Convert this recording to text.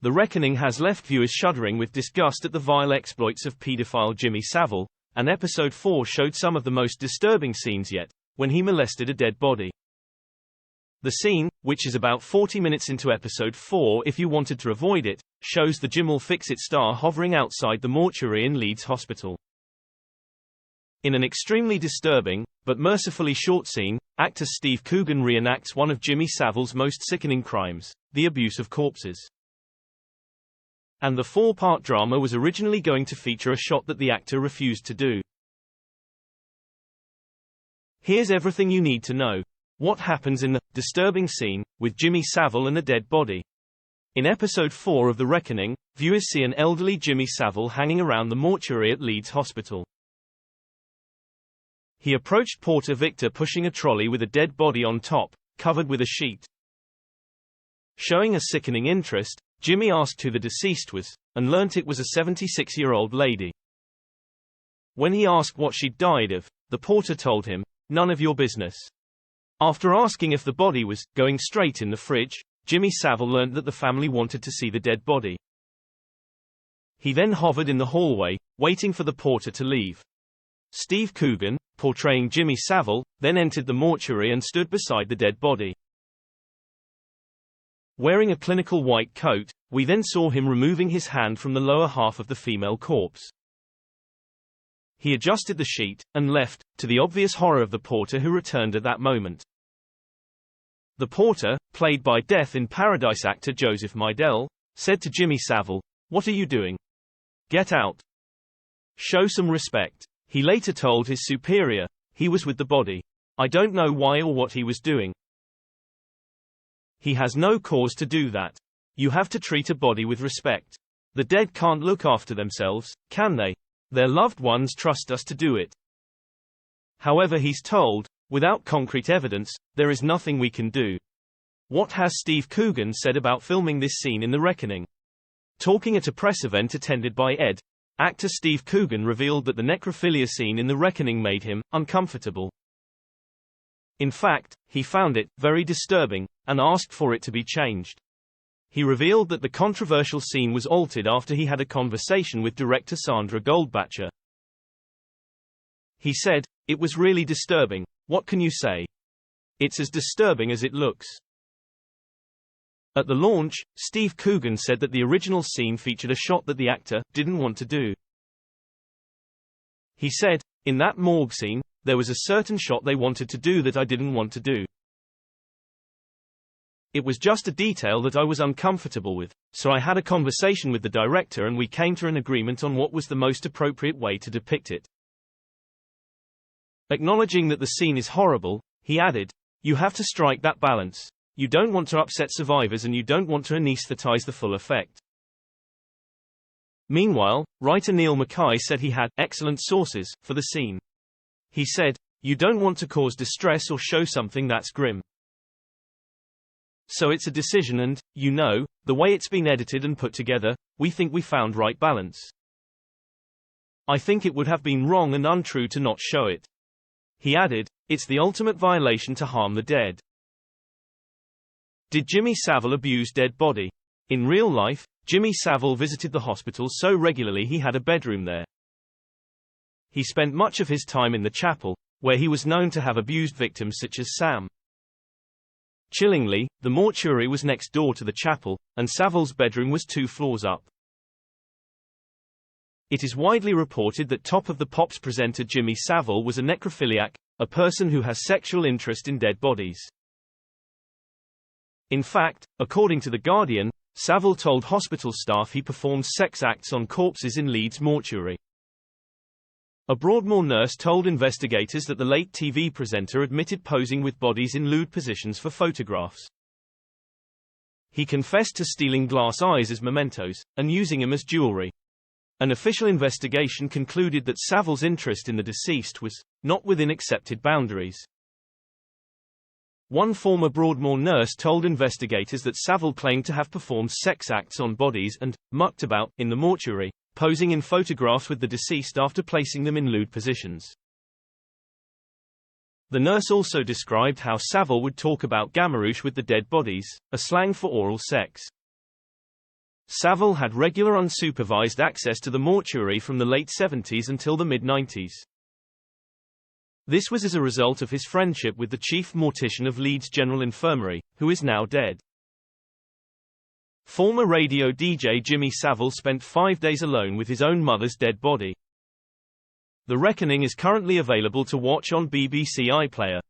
The Reckoning has left viewers shuddering with disgust at the vile exploits of paedophile Jimmy Savile, and episode 4 showed some of the most disturbing scenes yet, when he molested a dead body. The scene, which is about 40 minutes into episode 4 if you wanted to avoid it, shows the Jim'll Fix It star hovering outside the mortuary in Leeds hospital. In an extremely disturbing, but mercifully short scene, actor Steve Coogan reenacts one of Jimmy Savile's most sickening crimes, the abuse of corpses. And the 4-part drama was originally going to feature a shot that the actor refused to do. Here's everything you need to know. What happens in the disturbing scene with Jimmy Savile and a dead body? In episode 4 of The Reckoning, viewers see an elderly Jimmy Savile hanging around the mortuary at Leeds hospital. He approached porter Victor pushing a trolley with a dead body on top, covered with a sheet. Showing a sickening interest, Jimmy asked who the deceased was, and learnt it was a 76-year-old lady. When he asked what she'd died of, the porter told him, "None of your business." After asking if the body was going straight in the fridge, Jimmy Savile learnt that the family wanted to see the dead body. He then hovered in the hallway, waiting for the porter to leave. Steve Coogan, portraying Jimmy Savile, then entered the mortuary and stood beside the dead body. Wearing a clinical white coat, we then saw him removing his hand from the lower half of the female corpse. He adjusted the sheet, and left, to the obvious horror of the porter who returned at that moment. The porter, played by Death in Paradise actor Joseph Midell, said to Jimmy Savile, "What are you doing? Get out. Show some respect." He later told his superior, "He was with the body. I don't know why or what he was doing. He has no cause to do that. You have to treat a body with respect. The dead can't look after themselves, can they? Their loved ones trust us to do it." However, he's told, without concrete evidence, there is nothing we can do. What has Steve Coogan said about filming this scene in The Reckoning? Talking at a press event attended by Ed, actor Steve Coogan revealed that the necrophilia scene in The Reckoning made him uncomfortable. In fact, he found it very disturbing, and asked for it to be changed. He revealed that the controversial scene was altered after he had a conversation with director Sandra Goldbacher. He said, "It was really disturbing. What can you say? It's as disturbing as it looks." At the launch, Steve Coogan said that the original scene featured a shot that the actor didn't want to do. He said, "In that morgue scene, there was a certain shot they wanted to do that I didn't want to do. It was just a detail that I was uncomfortable with, so I had a conversation with the director and we came to an agreement on what was the most appropriate way to depict it." Acknowledging that the scene is horrible, he added, "You have to strike that balance. You don't want to upset survivors and you don't want to anesthetize the full effect." Meanwhile, writer Neil Mackay said he had excellent sources for the scene. He said, "You don't want to cause distress or show something that's grim. So it's a decision and, you know, the way it's been edited and put together, we think we found right balance. I think it would have been wrong and untrue to not show it." He added, "It's the ultimate violation to harm the dead." Did Jimmy Savile abuse dead body? In real life, Jimmy Savile visited the hospital so regularly he had a bedroom there. He spent much of his time in the chapel, where he was known to have abused victims such as Sam. Chillingly, the mortuary was next door to the chapel, and Savile's bedroom was 2 floors up. It is widely reported that Top of the Pops presenter Jimmy Savile was a necrophiliac, a person who has sexual interest in dead bodies. In fact, according to The Guardian, Savile told hospital staff he performed sex acts on corpses in Leeds mortuary. A Broadmoor nurse told investigators that the late TV presenter admitted posing with bodies in lewd positions for photographs. He confessed to stealing glass eyes as mementos, and using them as jewelry. An official investigation concluded that Savile's interest in the deceased was not within accepted boundaries. One former Broadmoor nurse told investigators that Savile claimed to have performed sex acts on bodies and mucked about in the mortuary, posing in photographs with the deceased after placing them in lewd positions. The nurse also described how Savile would talk about gammarouche with the dead bodies, a slang for oral sex. Savile had regular unsupervised access to the mortuary from the late 70s until the mid-90s. This was as a result of his friendship with the chief mortician of Leeds General Infirmary, who is now dead. Former radio DJ Jimmy Savile spent 5 days alone with his own mother's dead body. The Reckoning is currently available to watch on BBC iPlayer.